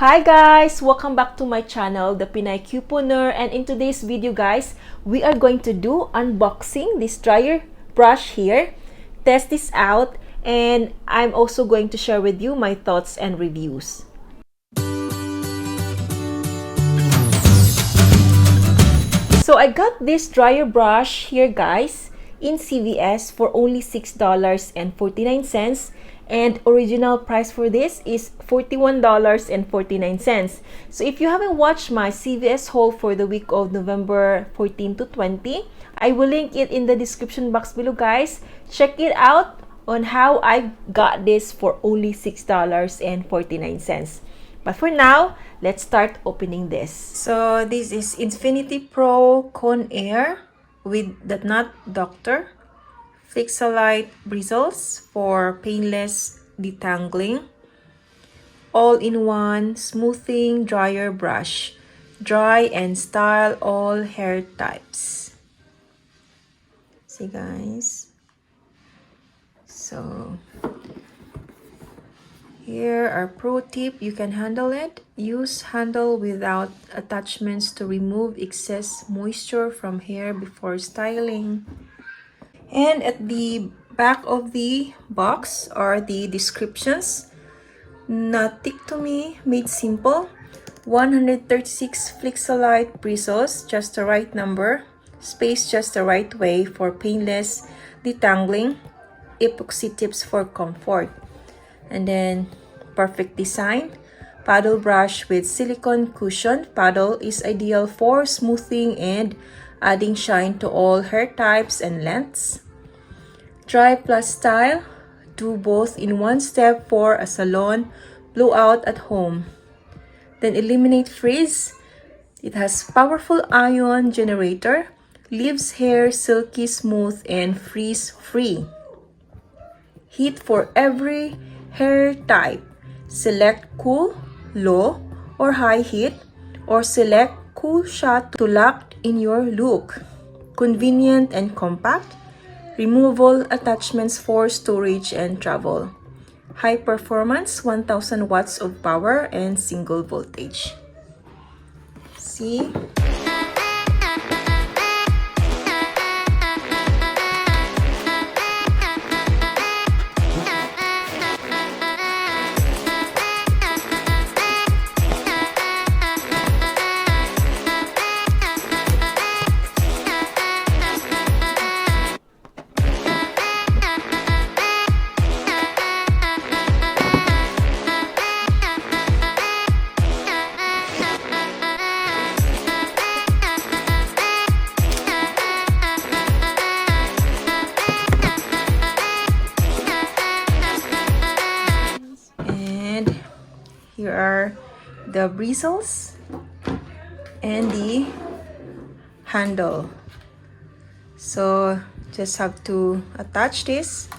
Hi guys! Welcome back to my channel, The Pinay Couponer, and in today's video guys, we are going to do unboxing this dryer brush here, test this out, and I'm also going to share with you my thoughts and reviews. So I got this dryer brush here guys in CVS for only $6.49, and original price for this is $41.49. So if you haven't watched my CVS haul for the week of November 14 to 20, I will link it in the description box below guys. Check it out on how I got this for only $6.49. But for now, let's start opening this. So this is Infinitipro Conair with the Nut Doctor Flexolite bristles for painless detangling. All-in-one smoothing dryer brush. Dry and style all hair types. See guys. So here are pro tip, you can handle it. Use handle without attachments to remove excess moisture from hair before styling. And at the back of the box are the descriptions. Natictomy made simple. 136 Flexolite bristles, just the right number. Spaced just the right way for painless detangling. Epoxy tips for comfort. And then perfect design. Paddle brush with silicone cushion. Paddle is ideal for smoothing and adding shine to all hair types and lengths. Dry plus style. Do both in one step for a salon blowout at home. Then eliminate frizz. It has powerful ion generator. Leaves hair silky smooth and frizz free. Heat for every hair type. Select cool, low, or high heat, or select cool shot to lock in your look. Convenient and compact. Removable attachments for storage and travel. High performance, 1000 watts of power and single voltage. See? Here are the bristles and the handle. So just have to attach this,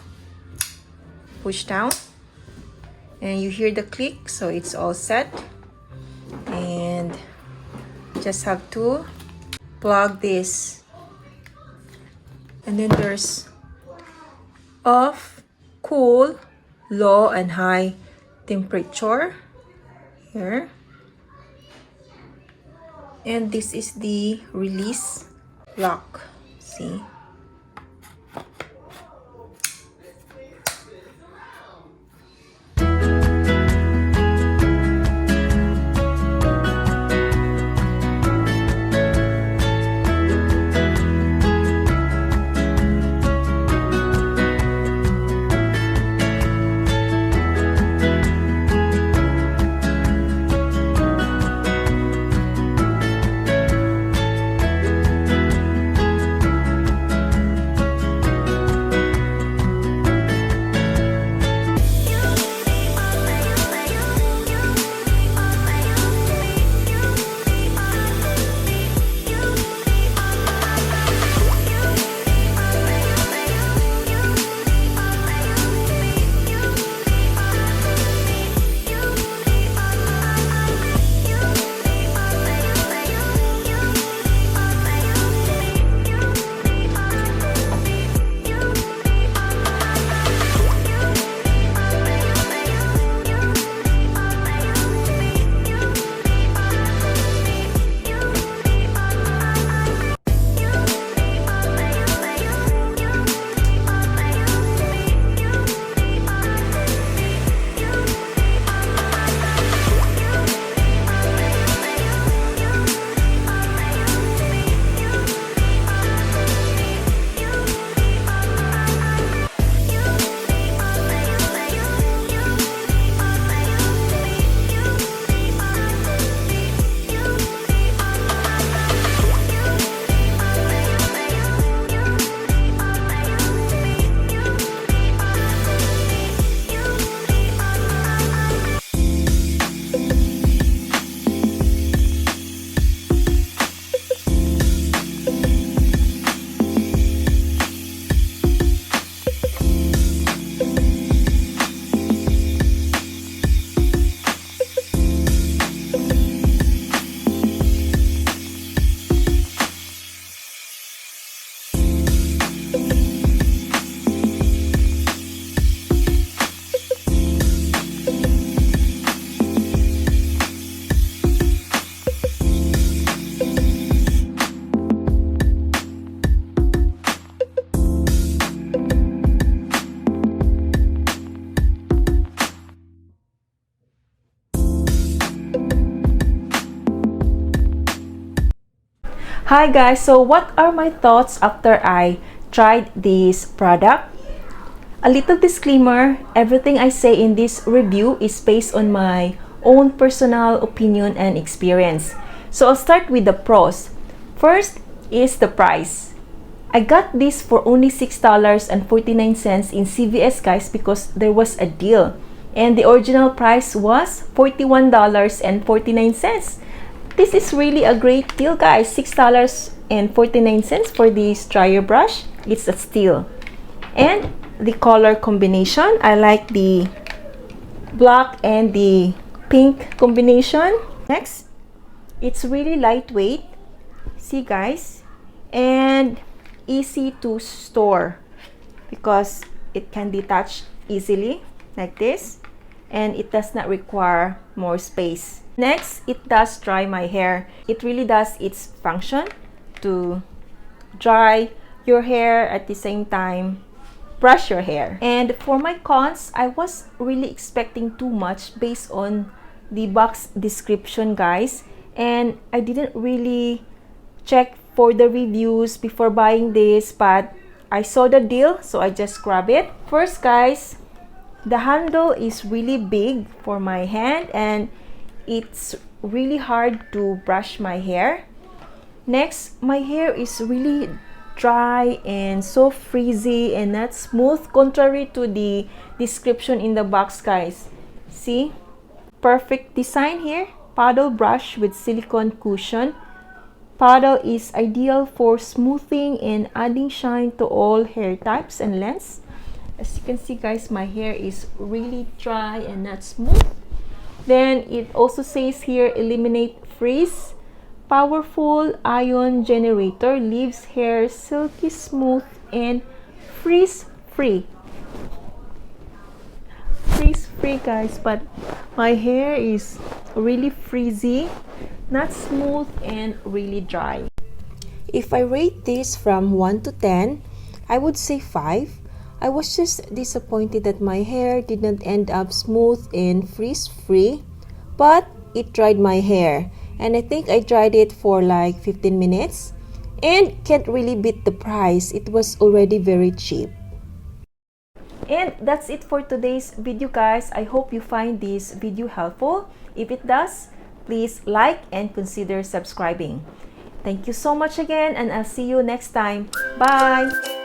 push down, and you hear the click, so it's all set. And just have to plug this. And then there's off, cool, low, and high temperature. Here, and this is the release lock. See, Hi guys, so what are my thoughts after I tried this product? A little disclaimer, everything I say in this review is based on my own personal opinion and experience. So I'll start with the pros. First is the price. I got this for only $6.49 in CVS guys because there was a deal. And the original price was $41.49. This is really a great deal guys. $6.49 for this dryer brush. It's a steal. And the color combination, I like the black and the pink combination. Next, it's really lightweight. See guys, and easy to store because it can detach easily like this, and it does not require more space. Next, it does dry my hair. It really does its function to dry your hair at the same time brush your hair. And for my cons, I was really expecting too much based on the box description guys, and I didn't really check for the reviews before buying this, but I saw the deal so I just grab it. First guys, the handle is really big for my hand and it's really hard to brush my hair. Next, my hair is really dry and so frizzy and not smooth, contrary to the description in the box guys. See, perfect design here. Paddle brush with silicone cushion. Paddle is ideal for smoothing and adding shine to all hair types and lengths. As you can see guys, my hair is really dry and not smooth. Then it also says here, eliminate frizz. Powerful ion generator, leaves hair silky smooth and frizz free. Frizz free guys, but my hair is really frizzy, not smooth and really dry. If I rate this from 1 to 10, I would say 5. I was just disappointed that my hair did not end up smooth and frizz free, but it dried my hair. And I think I dried it for like 15 minutes and can't really beat the price. It was already very cheap. And that's it for today's video guys. I hope you find this video helpful. If it does, please like and consider subscribing. Thank you so much again and I'll see you next time. Bye!